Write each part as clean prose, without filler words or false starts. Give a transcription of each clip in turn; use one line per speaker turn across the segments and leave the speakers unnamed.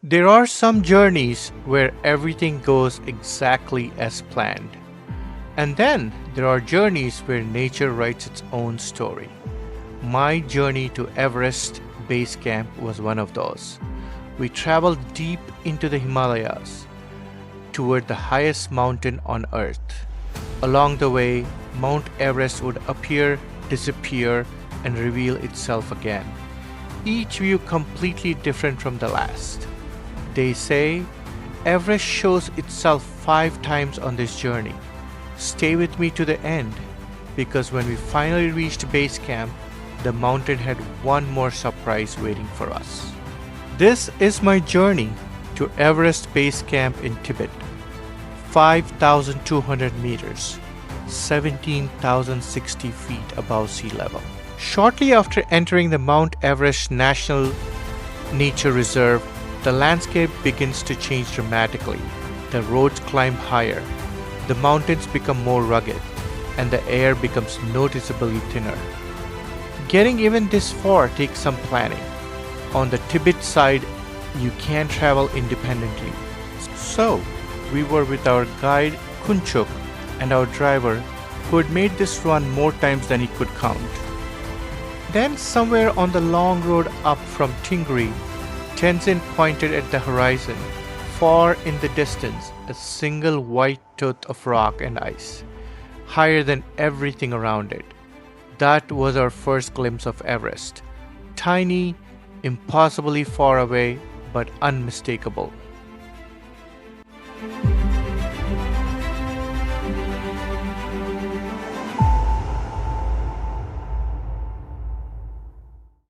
There are some journeys where everything goes exactly as planned. And then there are journeys where nature writes its own story. My journey to Everest Base Camp was one of those. We traveled deep into the Himalayas toward the highest mountain on earth. Along the way, Mount Everest would appear, disappear, and reveal itself again. Each view completely different from the last. They say Everest shows itself 5 times on this journey. Stay with me to the end, because when we finally reached base camp, the mountain had one more surprise waiting for us. This is my journey to Everest Base Camp in Tibet. 5,200 meters, 17,060 feet above sea level. Shortly after entering the Mount Everest National Nature Reserve, the landscape begins to change dramatically. The roads climb higher, the mountains become more rugged, and the air becomes noticeably thinner. Getting even this far takes some planning. On the Tibet side, you can travel independently. So, we were with our guide Kunchuk and our driver, who had made this run more times than he could count. Then somewhere on the long road up from Tingri, Tenzin pointed at the horizon. Far in the distance, a single white tooth of rock and ice, higher than everything around it. That was our first glimpse of Everest. Tiny, impossibly far away, but unmistakable.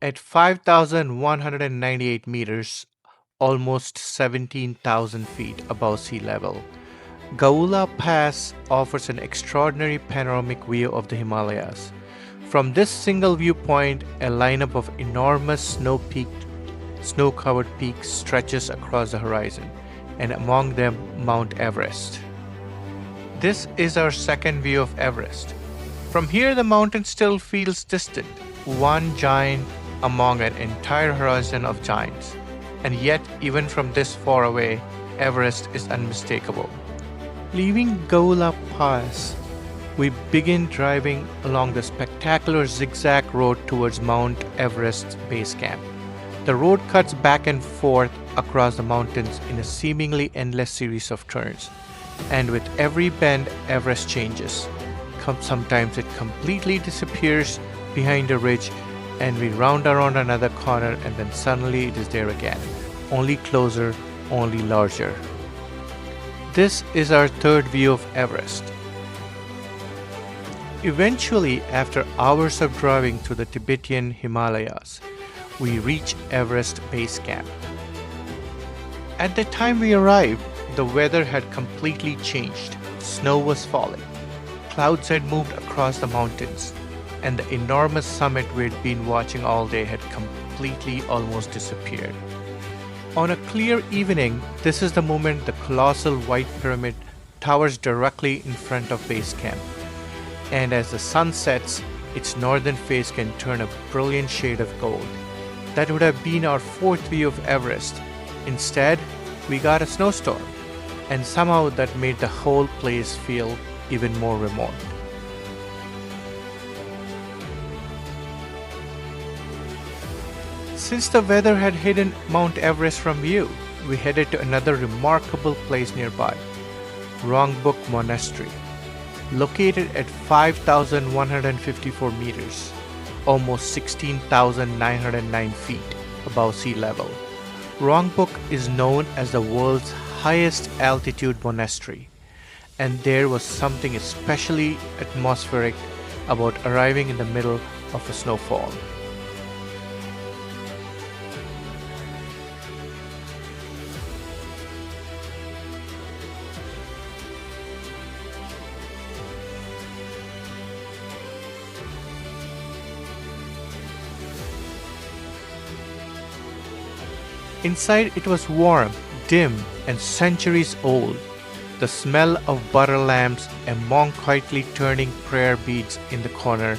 At 5,198 meters, almost 17,000 feet above sea level, Gawula Pass offers an extraordinary panoramic view of the Himalayas. From this single viewpoint, a lineup of enormous snow-covered peaks stretches across the horizon, and among them Mount Everest. This is our second view of Everest. From here, the mountain still feels distant, one giant among an entire horizon of giants. And yet, even from this far away, Everest is unmistakable. Leaving Gawula Pass, we begin driving along the spectacular zigzag road towards Mount Everest Base Camp. The road cuts back and forth across the mountains in a seemingly endless series of turns. And with every bend, Everest changes. Sometimes it completely disappears behind a ridge, and we round around another corner, and then suddenly it is there again. Only closer, only larger. This is our third view of Everest. Eventually, after hours of driving through the Tibetan Himalayas, we reach Everest Base Camp. At the time we arrived, the weather had completely changed. Snow was falling. Clouds had moved across the mountains, and the enormous summit we'd been watching all day had completely almost disappeared. On a clear evening, this is the moment the colossal white pyramid towers directly in front of base camp. And as the sun sets, its northern face can turn a brilliant shade of gold. That would have been our fourth view of Everest. Instead, we got a snowstorm, and somehow that made the whole place feel even more remote. Since the weather had hidden Mount Everest from view, we headed to another remarkable place nearby, Rongbuk Monastery. Located at 5,154 meters, almost 16,909 feet above sea level, Rongbuk is known as the world's highest altitude monastery, and there was something especially atmospheric about arriving in the middle of a snowfall. Inside it was warm, dim, and centuries old. The smell of butter lamps, a monk quietly turning prayer beads in the corner.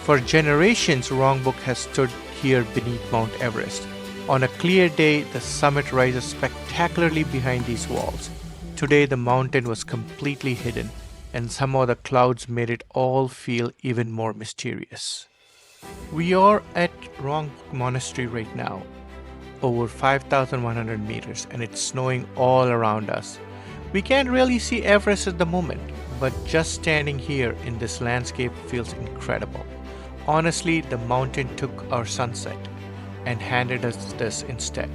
For generations, Rongbuk has stood here beneath Mount Everest, On a clear day, the summit rises spectacularly behind these walls. Today, the mountain was completely hidden, and somehow the clouds made it all feel even more mysterious. We are at Rongbuk Monastery right now, over 5,100 meters, and it's snowing all around us. We can't really see Everest at the moment, but just standing here in this landscape feels incredible. Honestly, the mountain took our sunset and handed us this instead.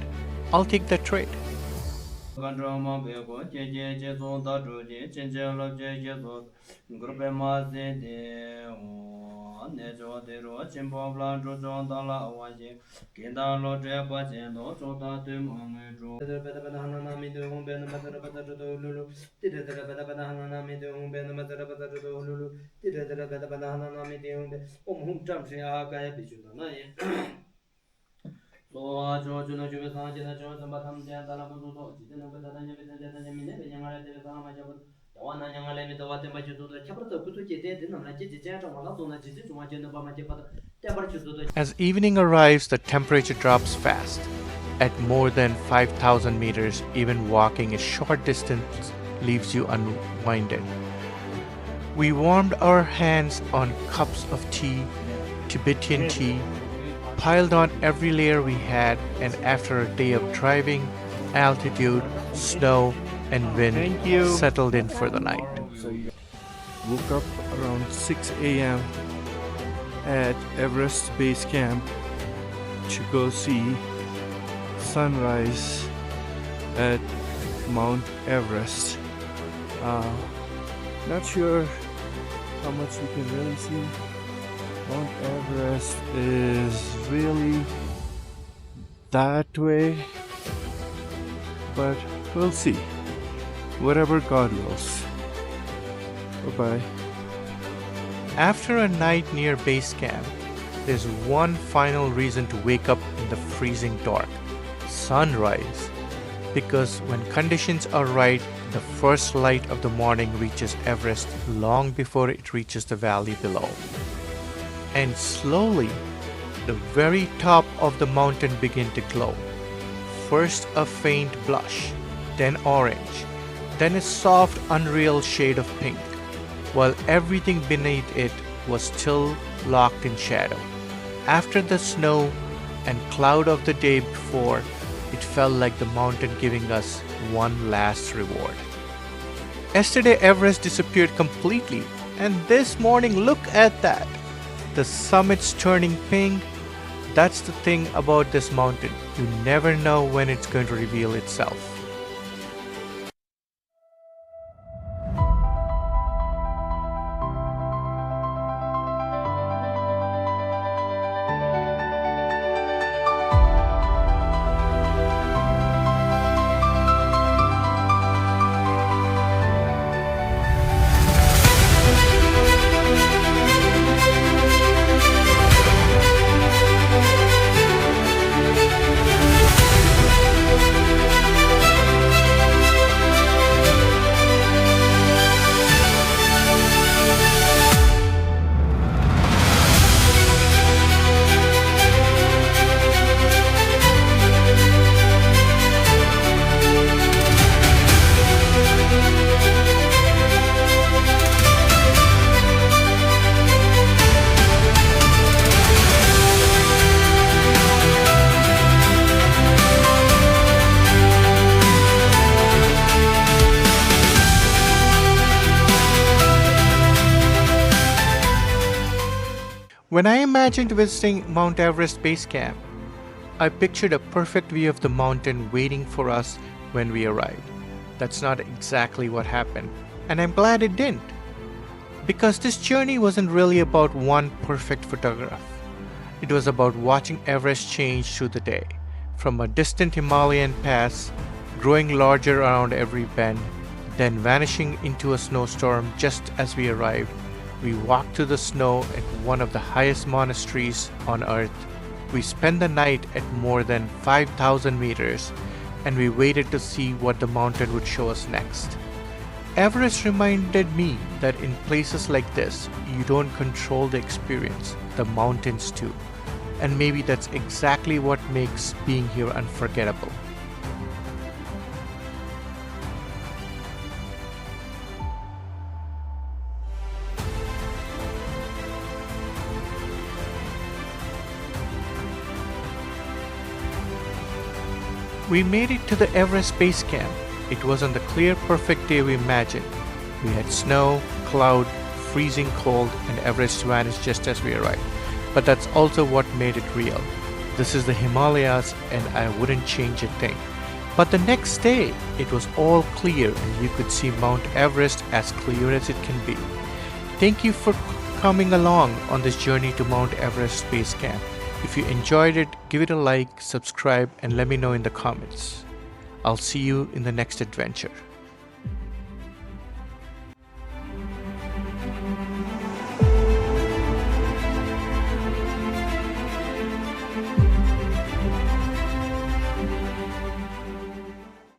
I'll take that trade. As evening arrives, the temperature drops fast. At more than 5,000 meters, even walking a short distance leaves you unwinded. We warmed our hands on cups of tea, Tibetan tea, piled on every layer we had, and after a day of driving, altitude, snow, and wind settled in for the night. Woke up around 6 a.m. at Everest Base Camp to go see sunrise at Mount Everest. Not sure how much we can really see. Mount Everest is really that way, but we'll see. Whatever God wills. Bye-bye. After a night near base camp, there's one final reason to wake up in the freezing dark: sunrise. Because when conditions are right, the first light of the morning reaches Everest long before it reaches the valley below. And slowly, the very top of the mountain begins to glow. First a faint blush, then orange, then a soft, unreal shade of pink, while everything beneath it was still locked in shadow. After the snow and cloud of the day before, it felt like the mountain giving us one last reward. Yesterday, Everest disappeared completely, and this morning, look at that! The summit's turning pink. That's the thing about this mountain. You never know when it's going to reveal itself. When I imagined visiting Mount Everest Base Camp, I pictured a perfect view of the mountain waiting for us when we arrived. That's not exactly what happened, and I'm glad it didn't. Because this journey wasn't really about one perfect photograph. It was about watching Everest change through the day, from a distant Himalayan pass, growing larger around every bend, then vanishing into a snowstorm just as we arrived. We walked through the snow at one of the highest monasteries on earth. We spent the night at more than 5,000 meters, and we waited to see what the mountain would show us next. Everest reminded me that in places like this, you don't control the experience, the mountains do. and maybe that's exactly what makes being here unforgettable. We made it to the Everest Base Camp. It wasn't the clear, perfect day we imagined. We had snow, cloud, freezing cold, and Everest vanished just as we arrived. But that's also what made it real. This is the Himalayas, and I wouldn't change a thing. But the next day, it was all clear, and you could see Mount Everest as clear as it can be. Thank you for coming along on this journey to Mount Everest Base Camp. If you enjoyed it, give it a like, subscribe, and let me know in the comments. I'll see you in the next adventure.